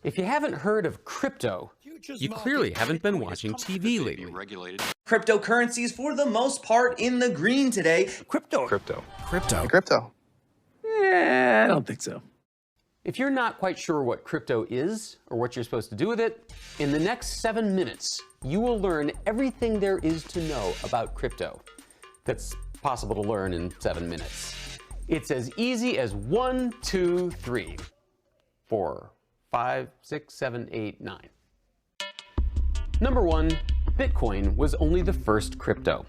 If you haven't heard of crypto, you clearly haven't been watching TV lately. Cryptocurrencies, for the most part, in the green today. Crypto. I don't think so. If you're not quite sure what crypto is or what you're supposed to do with it, in the next 7 minutes, you will learn everything there is to know about crypto that's possible to learn in 7 minutes. It's as easy as 1, 2, 3, 4, 5, 6, 7, 8, 9. Number 1, Bitcoin was only the first crypto.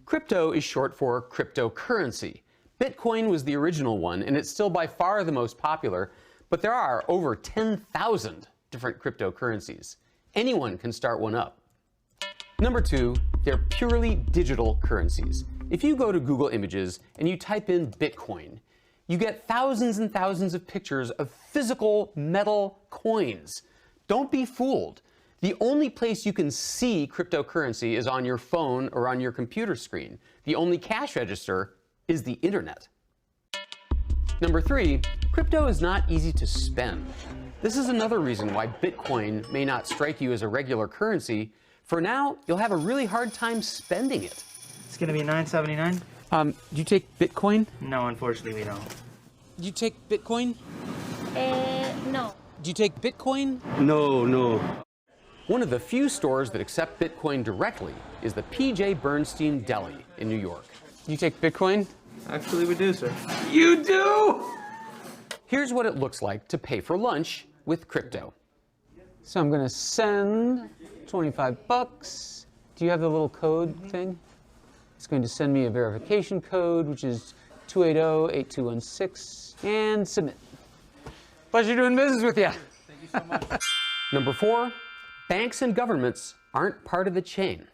Crypto is short for cryptocurrency. Bitcoin was the original one, and it's still by far the most popular, but there are over 10,000 different cryptocurrencies. Anyone can start one up. Number 2, they're purely digital currencies. If you go to Google Images and you type in Bitcoin, you get thousands and thousands of pictures of physical metal coins. Don't be fooled. The only place you can see cryptocurrency is on your phone or on your computer screen. The only cash register is the internet. Number 3, crypto is not easy to spend. This is another reason why Bitcoin may not strike you as a regular currency. For now, you'll have a really hard time spending it. It's gonna be $9.79. Do you take Bitcoin? No, unfortunately we don't. Do you take Bitcoin? No. Do you take Bitcoin? No. One of the few stores that accept Bitcoin directly is the P.J. Bernstein Deli in New York. You take Bitcoin? Actually, we do, sir. You do? Here's what it looks like to pay for lunch with crypto. So I'm gonna send 25 bucks. Do you have the little code thing? It's going to send me a verification code, which is 280-8216, and submit. Pleasure doing business with you. Thank you so much. Number 4, banks and governments aren't part of the chain.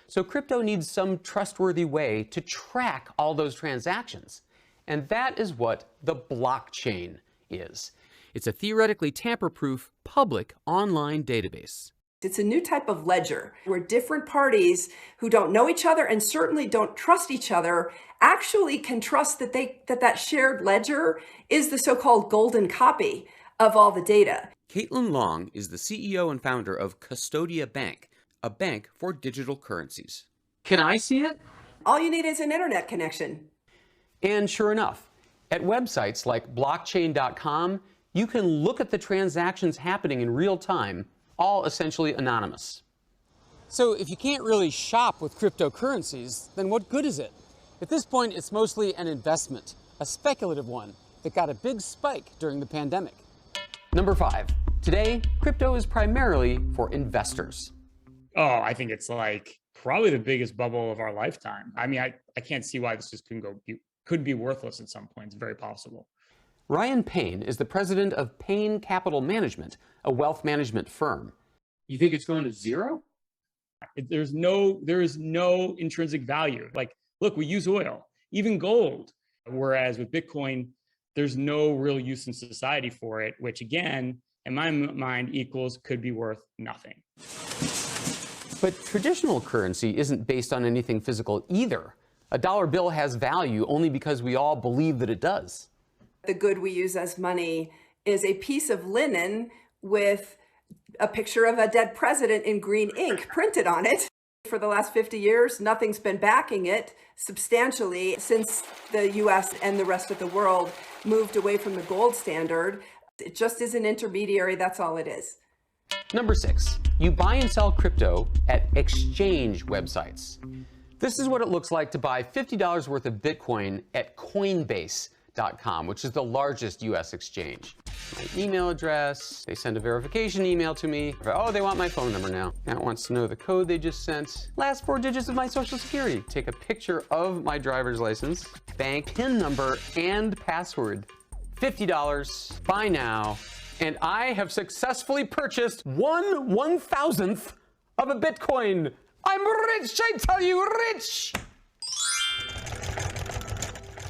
So crypto needs some trustworthy way to track all those transactions. And that is what the blockchain is. It's a theoretically tamper-proof public online database. It's a new type of ledger where different parties who don't know each other and certainly don't trust each other actually can trust that that shared ledger is the so-called golden copy of all the data. Caitlin Long is the CEO and founder of Custodia Bank, a bank for digital currencies. Can I see it? All you need is an internet connection. And sure enough, at websites like blockchain.com, you can look at the transactions happening in real time, all essentially anonymous. So if you can't really shop with cryptocurrencies, then what good is it? At this point, it's mostly an investment, a speculative one that got a big spike during the pandemic. Number 5, today, crypto is primarily for investors. Oh, I think it's like probably the biggest bubble of our lifetime. I mean, I can't see why this just could be worthless at some point. It's very possible. Ryan Payne is the president of Payne Capital Management, a wealth management firm. You think it's going to zero? There is no intrinsic value. Like, look, we use oil, even gold. Whereas with Bitcoin, there's no real use in society for it, which again, in my mind, equals could be worth nothing. But traditional currency isn't based on anything physical either. A dollar bill has value only because we all believe that it does. The good we use as money is a piece of linen with a picture of a dead president in green ink printed on it. For the last 50 years, nothing's been backing it substantially since the US and the rest of the world moved away from the gold standard. It just is an intermediary, that's all it is. Number 6, you buy and sell crypto at exchange websites. This is what it looks like to buy $50 worth of Bitcoin at Coinbase.com, which is the largest US exchange. My email address, they send a verification email to me. Oh, they want my phone number now. Now it wants to know the code they just sent. Last 4 digits of my social security. Take a picture of my driver's license, bank PIN number, and password. $50, buy now, and I have successfully purchased 1/1000th of a Bitcoin. I'm rich, I tell you, rich!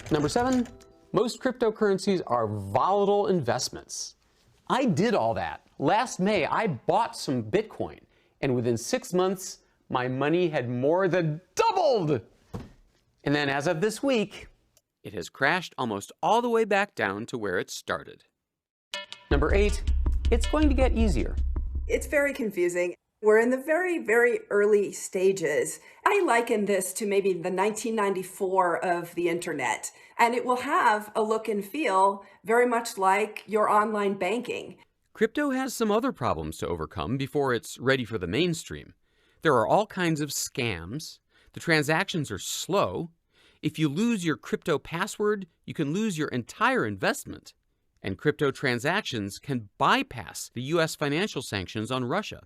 Number 7, most cryptocurrencies are volatile investments. I did all that. Last May, I bought some Bitcoin, and within 6 months, my money had more than doubled. And then as of this week, it has crashed almost all the way back down to where it started. Number 8, it's going to get easier. It's very confusing. We're in the very, very early stages. I liken this to maybe the 1994 of the internet, and it will have a look and feel very much like your online banking. Crypto has some other problems to overcome before it's ready for the mainstream. There are all kinds of scams. The transactions are slow. If you lose your crypto password, you can lose your entire investment. And crypto transactions can bypass the US financial sanctions on Russia.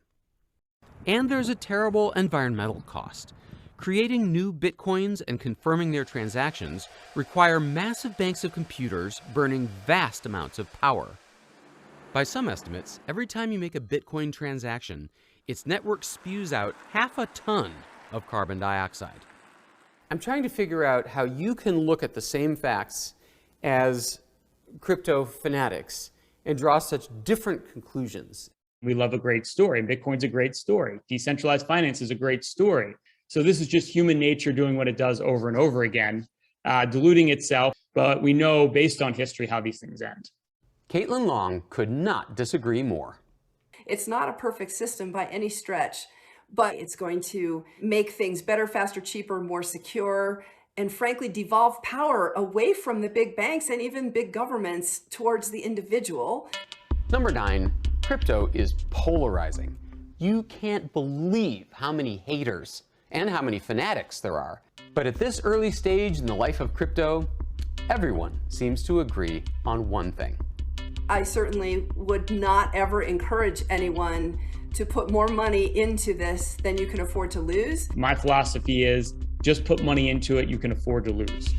And there's a terrible environmental cost. Creating new bitcoins and confirming their transactions require massive banks of computers burning vast amounts of power. By some estimates, every time you make a bitcoin transaction, its network spews out half a ton of carbon dioxide. I'm trying to figure out how you can look at the same facts as crypto fanatics and draw such different conclusions. We love a great story. Bitcoin's a great story. Decentralized finance is a great story. So this is just human nature doing what it does over and over again, diluting itself. But we know based on history how these things end. Caitlin Long could not disagree more. It's not a perfect system by any stretch, but it's going to make things better, faster, cheaper, more secure, and frankly, devolve power away from the big banks and even big governments towards the individual. Number 9, crypto is polarizing. You can't believe how many haters and how many fanatics there are. But at this early stage in the life of crypto, everyone seems to agree on one thing. I certainly would not ever encourage anyone to put more money into this than you can afford to lose. My philosophy is just put money into it you can afford to lose.